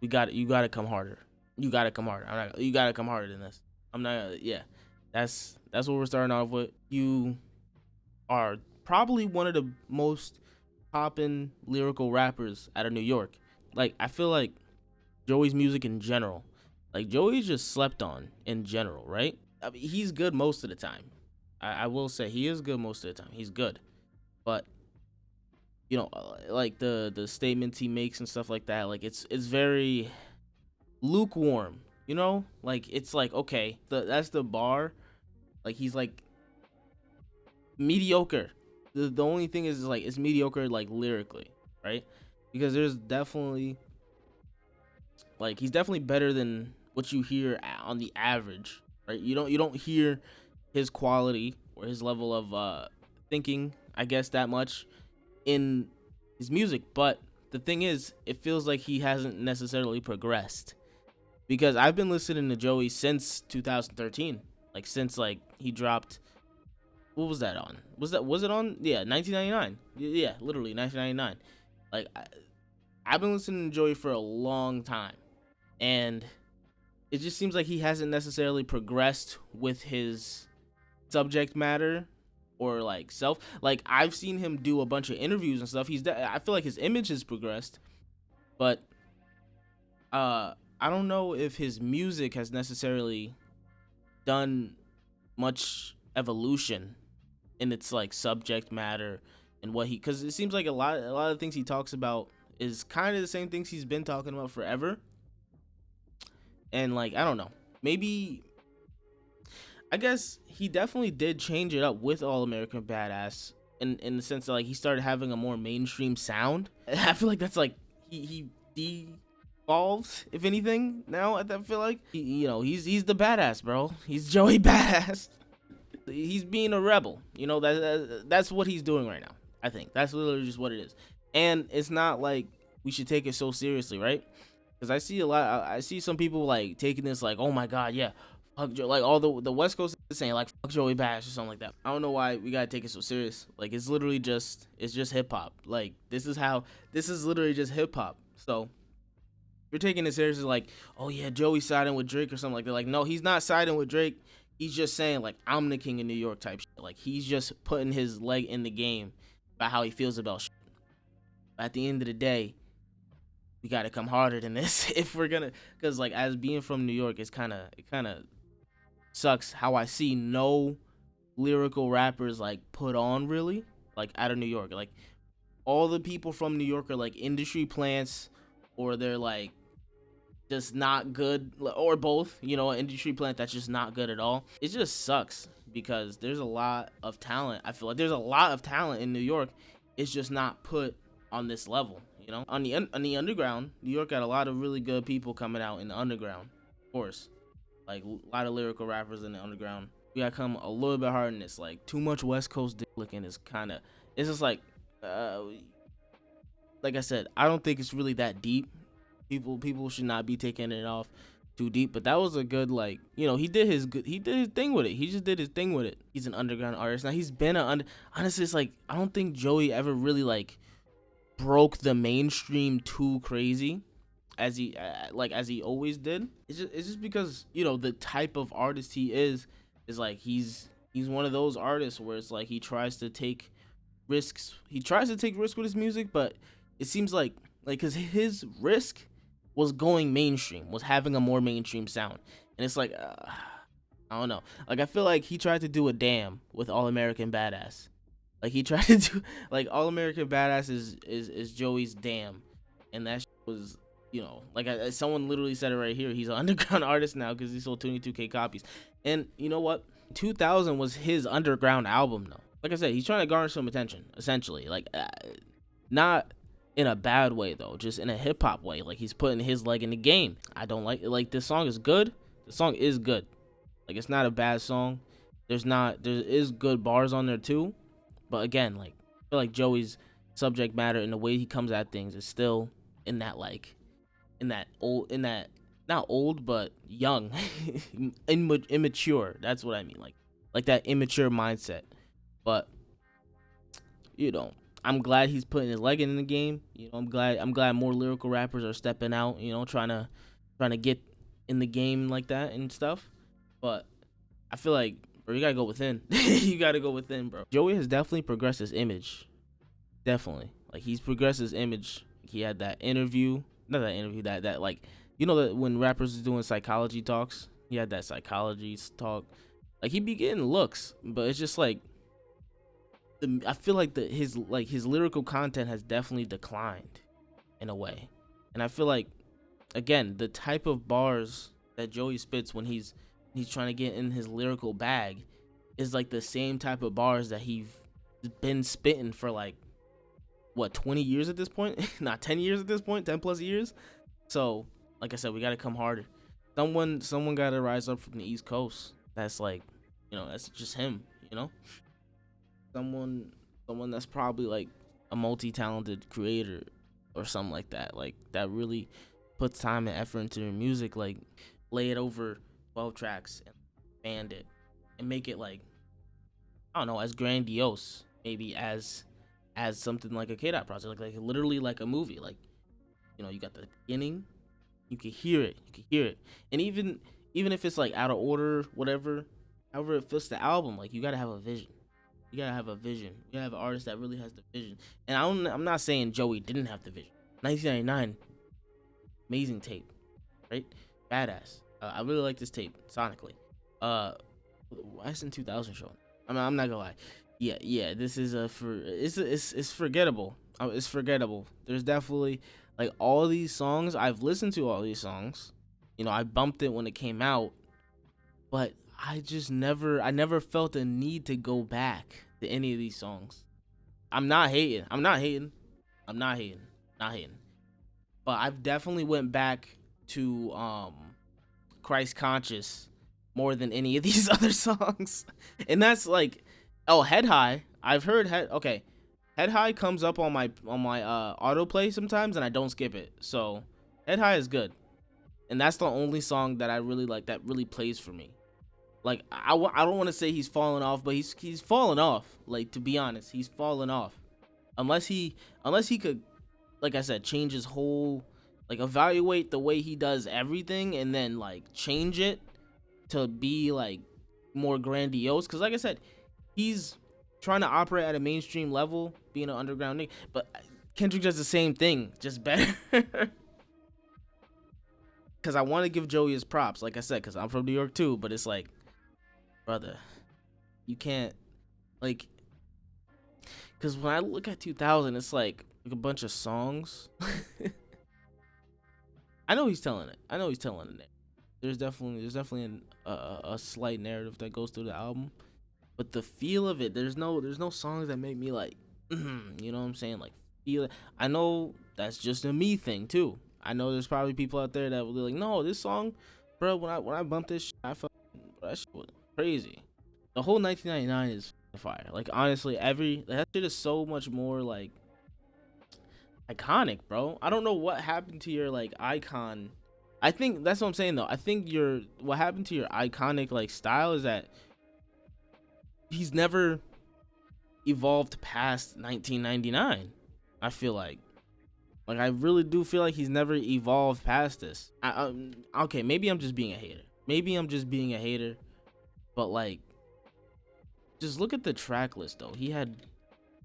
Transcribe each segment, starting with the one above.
You got to come harder. You got to come harder. You got to come harder than this. I'm not. Yeah, that's what we're starting off with. You are probably one of the most poppin' lyrical rappers out of New York. Like I feel like Joey's music in general, like Joey's just slept on in general, right? I mean, he's good most of the time. I will say he is good most of the time. He's good, but like the statements he makes and stuff like that, like it's very lukewarm. Like it's like okay, that's the bar. Like he's like mediocre. The only thing is like it's mediocre like lyrically, right? Because there's definitely like he's definitely better than what you hear on the average, right? You don't hear his quality or his level of thinking, I guess, that much in his music. But the thing is, it feels like he hasn't necessarily progressed because I've been listening to Joey since 2013, like since like he dropped. What was that on? Was it on? Yeah, 1999. Yeah, literally 1999. Like I've been listening to Joey for a long time, and it just seems like he hasn't necessarily progressed with his subject matter or like self. Like I've seen him do a bunch of interviews and stuff. I feel like his image has progressed, but I don't know if his music has necessarily done much evolution in its like subject matter and what he, because it seems like a lot of things he talks about is kind of the same things he's been talking about forever. And like I don't know, maybe I guess he definitely did change it up with All American Badass in the sense that like he started having a more mainstream sound. I feel like that's like he devolved, if anything. Now I feel like he's the badass, bro. He's Joey Badass. He's being a rebel. That's what he's doing right now. I think that's literally just what it is. And it's not like we should take it so seriously, right? Because I see some people like taking this like, oh my god, yeah, fuck like all the West Coast is saying like fuck Joey Bash or something like that. I don't know why we gotta take it so serious. Like it's literally just hip hop. Like this is literally just hip hop. So if you're taking it seriously, like, oh yeah, Joey siding with Drake or something like that. Like no, he's not siding with Drake. He's just saying like I'm the king of New York type shit. Like he's just putting his leg in the game about how he feels about shit. But at the end of the day, we gotta come harder than this if we're gonna, because like as being from New York, it kind of sucks how I see no lyrical rappers like put on really like out of New York. Like all the people from New York are like industry plants, or they're like just not good, or both. An industry plant that's just not good at all. It just sucks because there's a lot of talent. I feel like there's a lot of talent in New York. It's just not put on this level. On the underground, New York got a lot of really good people coming out in the underground, of course. Like a lot of lyrical rappers in the underground. We gotta come a little bit harder than this. Like too much West Coast dick licking is kind of. It's just uh, like I said, I don't think it's really that deep. People should not be taking it off too deep. But that was a good he did his thing with it. He just did his thing with it. He's an underground artist now. He's been honestly, it's like I don't think Joey ever really like broke the mainstream too crazy as he always did. It's just because the type of artist he is like he's one of those artists where it's like he tries to take risks. He tries to take risks with his music, but it seems like because his risk was going mainstream, was having a more mainstream sound, and it's like I don't know. Like I feel like he tried to do a damn with All American Badass. Like he tried to do like All American Badass is Joey's damn, and that was like someone literally said it right here. He's an underground artist now because he sold 22K copies, and you know what? 2000 was his underground album though. Like I said, he's trying to garner some attention, essentially. Like not in a bad way though, just in a hip hop way. Like he's putting his leg in the game. I don't like this song is good. The song is good. Like it's not a bad song. There is good bars on there too. But again, like I feel like Joey's subject matter and the way he comes at things is still in that not old but young, immature. That's what I mean. Like that immature mindset. But I'm glad he's putting his leg in the game. You know, I'm glad more lyrical rappers are stepping out. You know, trying to get in the game like that and stuff. But I feel like, bro, you gotta go within. You gotta go within, bro. Joey has definitely progressed his image. Definitely, like he's progressed his image. He had that interview, not that interview, that like, you know, that when rappers is doing psychology talks, he had that psychology talk. Like he be getting looks, but it's just like I feel like his lyrical content has definitely declined in a way, and I feel like, again, the type of bars that Joey spits when he's trying to get in his lyrical bag is like the same type of bars that he's been spitting for like what 20 years at this point. Not 10 years at this point, 10 plus years. So like I said, we got to come harder. Someone got to rise up from the East Coast. That's like, you know, that's just him, you know. Someone that's probably like a multi-talented creator or something like that, like that really puts time and effort into their music, like lay it over 12 tracks and band it and make it like, I don't know, as grandiose maybe as something like a K-Dot project, like literally like a movie. Like, you know, you got the beginning, you can hear it, and even if it's like out of order, whatever, however it fits the album, like you gotta have a vision. You gotta have a vision. You gotta have an artist that really has the vision. And I'm not saying Joey didn't have the vision. 1999, amazing tape, right? Badass. I really like this tape sonically. Why isn't 2000 showing? I'm not gonna lie. Yeah. This is it's forgettable. It's forgettable. There's definitely like all these songs. I've listened to all these songs. You know, I bumped it when it came out, but I never felt a need to go back to any of these songs. I'm not hating. But I've definitely went back to Christ Conscious more than any of these other songs. And that's like, oh, Head High. I've heard Head High comes up on my autoplay sometimes and I don't skip it. So Head High is good. And that's the only song that I really like that really plays for me. Like I don't want to say he's fallen off, but he's fallen off. Like, to be honest, he's fallen off. Unless he could, like I said, change his whole, like evaluate the way he does everything and then like change it to be like more grandiose. Cause like I said, he's trying to operate at a mainstream level, being an underground nigga. But Kendrick does the same thing, just better. Cause I want to give Joey his props, like I said, cause I'm from New York too. But it's like, brother, you can't, like, because when I look at 2000, it's like a bunch of songs. I know he's telling it. There's definitely a slight narrative that goes through the album, but the feel of it, there's no songs that make me like, you know what I'm saying? Like, feel it. I know that's just a me thing too. I know there's probably people out there that will be like, no, this song, bro, when I bumped this shit, I felt that shit was crazy. The whole 1999 is fire. Like, honestly, that shit is so much more like iconic, bro. I don't know what happened to your like icon. I think that's what I'm saying though. I think what happened to your iconic like style is that he's never evolved past 1999. I feel like I really do feel like he's never evolved past this. Okay, maybe I'm just being a hater. But like, just look at the track list though. He had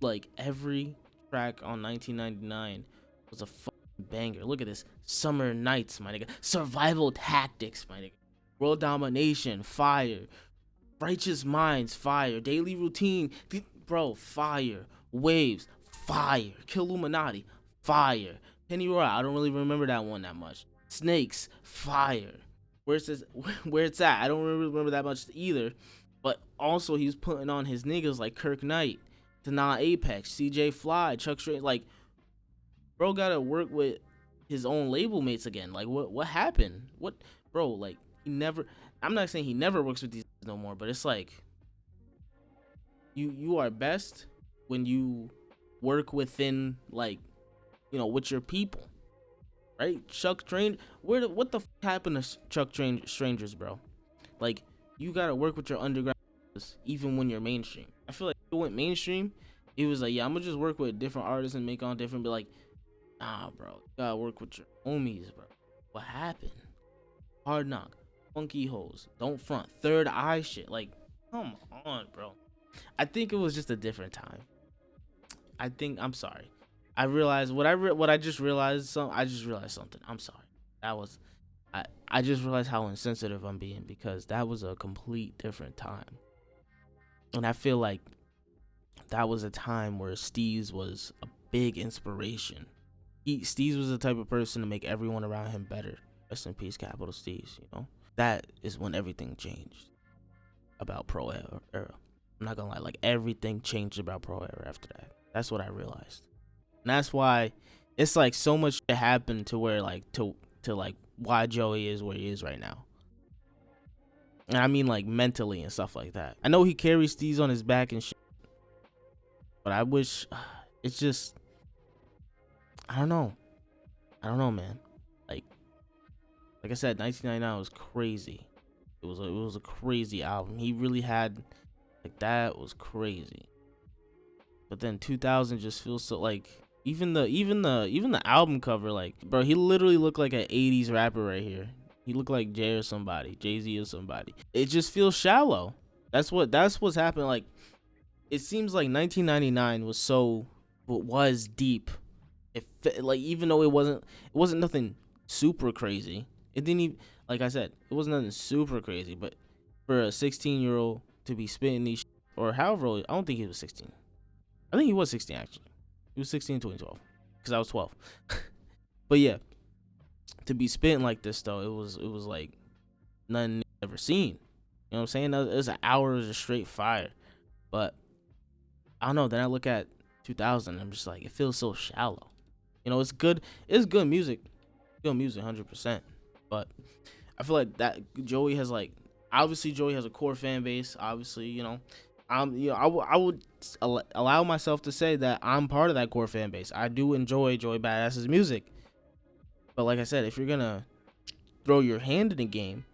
like every track on 1999 was a fucking banger. Look at this: Summer Nights, my nigga; Survival Tactics, my nigga; World Domination, fire; Righteous Minds, fire; Daily Routine, bro, fire; Waves, fire; Kill Illuminati, fire; Penny Royale, I don't really remember that one that much; Snakes, fire; where it's at, I don't really remember that much either. But also he was putting on his niggas like Kirk Knight, Dana Apex, CJ Fly, Chuck Strange. Like, bro gotta work with his own label mates again. Like, what happened? What, bro? Like, I'm not saying he never works with these no more, but it's like you are best when you work within, like, you know, with your people, right? Chuck Strange, what the happened to Chuck Strangers, bro? Like, you gotta work with your underground even when you're mainstream. I feel like he went mainstream He was like, yeah, I'm gonna just work with different artists and make on different. Be like, nah, bro, you gotta work with your homies, bro. What happened? Hard Knock, Funky Holes, Don't Front, Third Eye shit. Like, come on, bro. I think it was just a different time. I'm sorry. I realized what I just realized. I just realized something. I'm sorry. That was I just realized how insensitive I'm being because that was a complete different time, and I feel like that was a time where Steez was a big inspiration. Steez was the type of person to make everyone around him better. Rest in peace, Capital Steez. That is when everything changed about Pro Era. I'm not gonna lie, like everything changed about Pro Era after that. That's what I realized, and that's why it's like so much to happen to where like to like why Joey is where he is right now. And I mean like mentally and stuff like that. I know he carries Steez on his back and shit, but I wish it's just I don't know, man. Like I said, 1999 was crazy. It was a crazy album. He really had like that was crazy. But then 2000 just feels so like even the album cover, like, bro, he literally looked like an 80s rapper right here. He looked like Jay-Z or somebody. It just feels shallow. That's what's happened. Like, it seems like 1999 was deep. Like, even though it wasn't nothing super crazy. It didn't even, like I said, it wasn't nothing super crazy. But for a 16-year-old to be spitting these or however old, I don't think he was 16. I think he was 16 actually. He was 16 in 2012 because I was 12. But yeah, to be spitting like this though, it was like nothing ever seen. You know what I'm saying? It was an hour of straight fire. But I don't know. Then I look at 2000. I'm just like, it feels so shallow. It's good. It's good music. Good music, 100%. But I feel like that Joey has like, obviously Joey has a core fan base. Obviously, I would allow myself to say that I'm part of that core fan base. I do enjoy Joey Badass's music. But like I said, if you're gonna throw your hand in the game,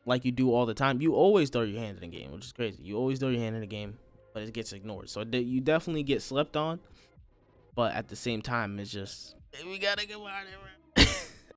like you do all the time, you always throw your hand in the game, which is crazy. You always throw your hand in the game, but it gets ignored. So you definitely get slept on. But at the same time, it's just we gotta get out of here.